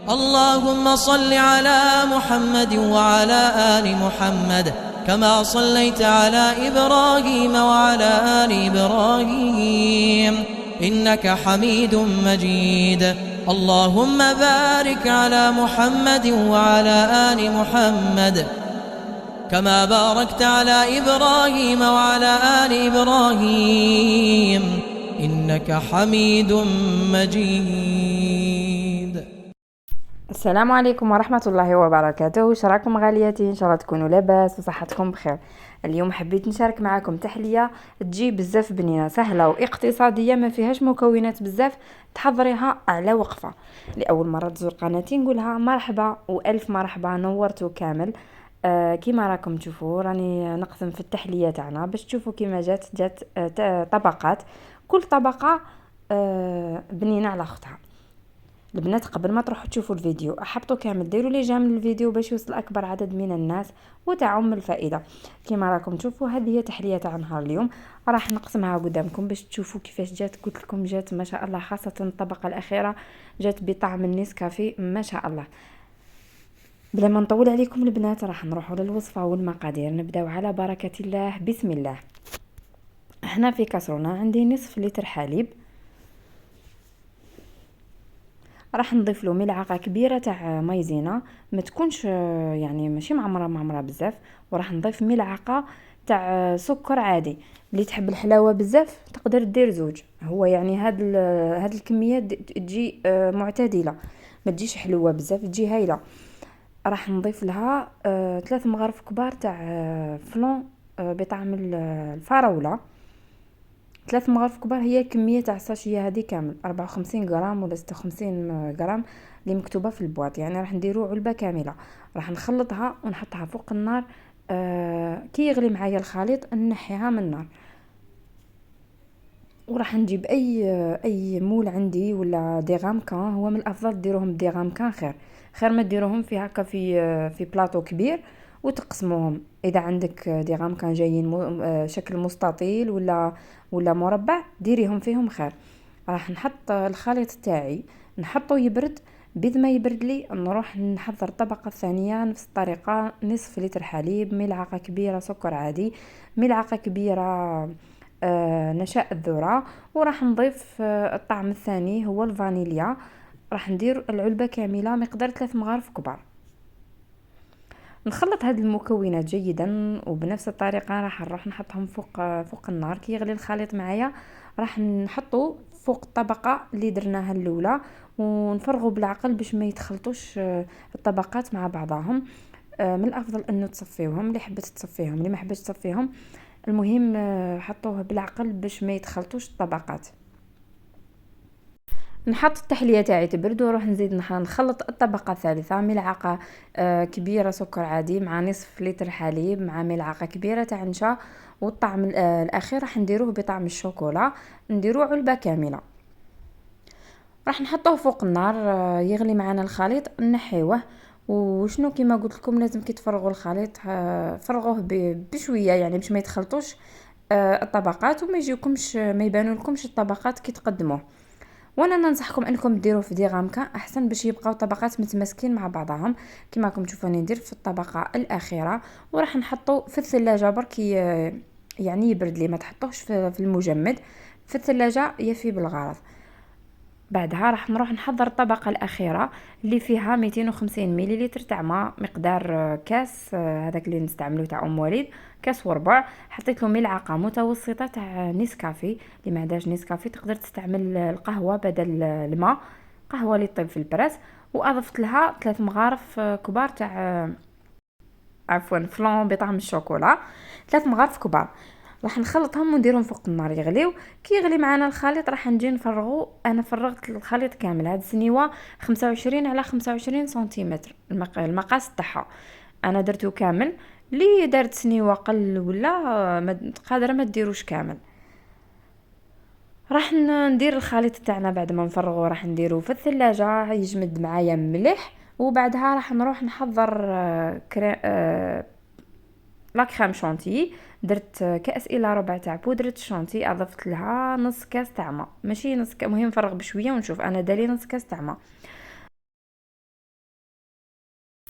اللهم صل على محمد وعلى آل محمد كما صليت على إبراهيم وعلى آل إبراهيم إنك حميد مجيد. اللهم بارك على محمد وعلى آل محمد كما باركت على إبراهيم وعلى آل إبراهيم إنك حميد مجيد. السلام عليكم ورحمة الله وبركاته. واش راكم غالياتي؟ ان شاء الله تكونوا لاباس وصحتكم بخير. اليوم حبيت نشارك معكم تحلية تجي بزاف بنينة سهلة واقتصادية، ما فيهاش مكونات بزاف، تحضريها على وقفة. لأول مرة تزور قناتي نقولها مرحبا وألف مرحبا، نورتو كامل. كيما راكم تشوفوا راني نقسم في التحلية تاعنا باش تشوفوا كيما جات طبقات، كل طبقة بنينة على اختها. البنات قبل ما تروحوا تشوفوا الفيديو احبطوا كامل، ديروا لي جيم للفيديو باش يوصل اكبر عدد من الناس وتعم الفائده. كما راكم تشوفوا هذه هي تحليه تاع نهار اليوم، راح نقسمها قدامكم باش تشوفوا كيفاش جات. قلت لكم جات ما شاء الله، خاصه الطبقه الاخيره جات بطعم النسكافيه ما شاء الله. بلا ما نطول عليكم البنات راح نروحوا للوصفه والمقادير. نبداو على بركه الله. بسم الله. هنا في كاسرونه عندي نصف لتر حليب، راح نضيف له ملعقه كبيره تاع مايزينا، ما تكونش يعني ماشي معمره بزاف، وراح نضيف ملعقه تاع سكر عادي. اللي تحب الحلاوه بزاف تقدر دير زوج. هو يعني هاد الكميه تجي معتدله، ما تجيش حلوه بزاف، تجي هايله. راح نضيف لها 3 مغارف كبار تاع فلون بطعم الفراوله. 3 مغارف كبار هي كميه تاع الساشيه هذه كامل، 54 غرام ولا 56 غرام اللي مكتوبه في البواط، يعني راح نديرو علبه كامله. راح نخلطها ونحطها فوق النار. كي يغلي معايا الخليط نحيها من النار، وراح نجيب اي مول عندي ولا دي غامكان. هو من الافضل ديروهم دي غامكان، خير ما ديروهم في هكا في بلاطو كبير وتقسموهم. اذا عندك دي غامكان جايين شكل مستطيل ولا مربع ديريهم فيهم خير. راح نحط الخليط تاعي نحطه يبرد. بيد ما يبرد لي نروح نحضر الطبقه الثانيه نفس الطريقه. نصف لتر حليب، ملعقه كبيره سكر عادي، ملعقه كبيره نشاء الذرة، وراح نضيف الطعم الثاني هو الفانيليا. راح ندير العلبة كاملة مقدار 3 مغارف كبار. نخلط هذه المكونات جيدا، وبنفس الطريقة راح نروح نحطهم فوق النار. كي يغلي الخليط معايا راح نحطه فوق الطبقة اللي درناها الأولى، ونفرغه بالعقل باش ما يتخلطوش الطبقات مع بعضهم. من الأفضل أنه تصفيوهم، اللي حبت تصفيهم اللي ما حبتش تصفيهم. المهم حطوه بالعقل باش ما يتخلطوش الطبقات. نحط التحليه تاعي تبرد وروح نزيد نخلط الطبقه الثالثه. ملعقه كبيره سكر عادي مع نصف لتر حليب مع ملعقه كبيره تاع نشا، والطعم الاخير راح نديروه بطعم الشوكولا. نديروه علبه كامله. راح نحطوه فوق النار يغلي معنا الخليط، نحيوه. وشنو كيما قلت لكم لازم كي تفرغوا الخليط فرغوه بشويه، يعني باش ما يتخلطوش الطبقات وما يجيكمش ما يبانوا لكمش الطبقات كي تقدموه. وانا ننصحكم انكم ديروه في ديغامكا احسن باش يبقاو طبقات متماسكين مع بعضهم. كما راكم تشوفوني ندير في الطبقه الاخيره، وراح نحطه في الثلاجه برك يعني يبرد لي، ما تحطوش في المجمد، في الثلاجه يفي بالغرض. بعدها راح نروح نحضر الطبقه الاخيره اللي فيها 250 مليلتر تاع ماء، مقدار كاس هذاك اللي نستعملوه تاع ام وليد، كاس وربع. حطيت له ملعقه متوسطه تاع نسكافي. اللي ما عندهاش نسكافي تقدر تستعمل القهوه بدل الماء، قهوه اللي طيب في البراس. واضفت لها 3 مغارف كبار تاع عفوا فلان بطعم الشوكولا، 3 مغارف كبار. راح نخلطهم ونديرهم فوق النار يغليو. كي يغلي معنا الخليط راح نجي نفرغو. انا فرغت الخليط كامل. هاد السنيوه 25 على 25 سنتيمتر المقاس تاعها، انا درتو كامل. لي دارت سنيوه قل ولا قادره ما ديروش كامل. راح ندير الخليط تاعنا بعد ما نفرغه، راح نديرو في الثلاجه يجمد معايا مليح. وبعدها راح نروح نحضر لا كريم شانتي. درت كاس الى ربع تاع بودره الشانتي، اضفت لها نص كاس تاع ماء، ماشي نص مهم نفرغ بشويه ونشوف. انا دالي نص كاس تاع ماء.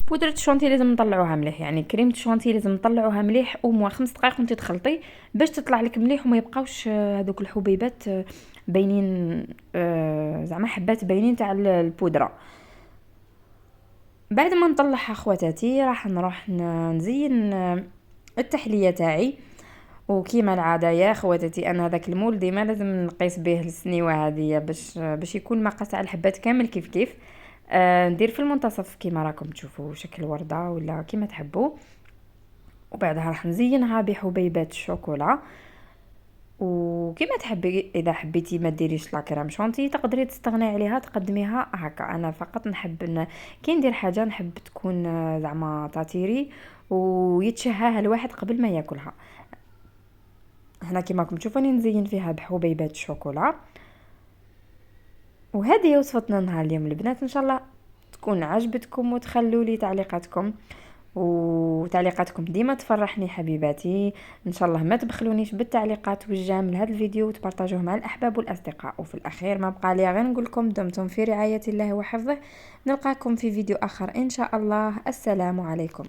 بودره الشونتي لازم نطلعوها مليح، يعني كريمه الشونتي لازم نطلعوها مليح او 5 دقائق وانت تخلطي باش تطلع لك مليح وما يبقاوش هذوك الحبيبات باينين، زعما حبات باينين تاع البودره. بعد ما نطلعها خواتاتي راح نروح نزين التحليه تاعي. وكيما العاده يا خواتاتي انا هذاك المول ديما لازم نقيس به السنيوه هذه باش يكون مقاس تاع الحبات كامل كيف كيف. ندير في المنتصف كيما راكم تشوفوا شكل ورده ولا كيما تحبوا. وبعدها راح نزينها بحبيبات الشوكولا. وكما تحبي اذا حبيتي ما ديريش لا كريم شونتي تقدري تستغني عليها تقدميها هكا. انا فقط نحب كي ندير حاجه نحب تكون زعما تاتيري ويتشهاها الواحد قبل ما ياكلها. هنا كما راكم تشوفوني نزين فيها بحبيبات الشوكولا. وهذه وصفتنا نهار اليوم البنات، ان شاء الله تكون عجبتكم وتخلوا لي تعليقاتكم، وتعليقاتكم ديما تفرحني حبيباتي. ان شاء الله ما تبخلونيش بالتعليقات والجام لهذا الفيديو وتبارطاجوه مع الاحباب والاصدقاء. وفي الاخير ما بقى لي غير نقول لكم دمتم في رعايه الله وحفظه. نلقاكم في فيديو اخر ان شاء الله. السلام عليكم.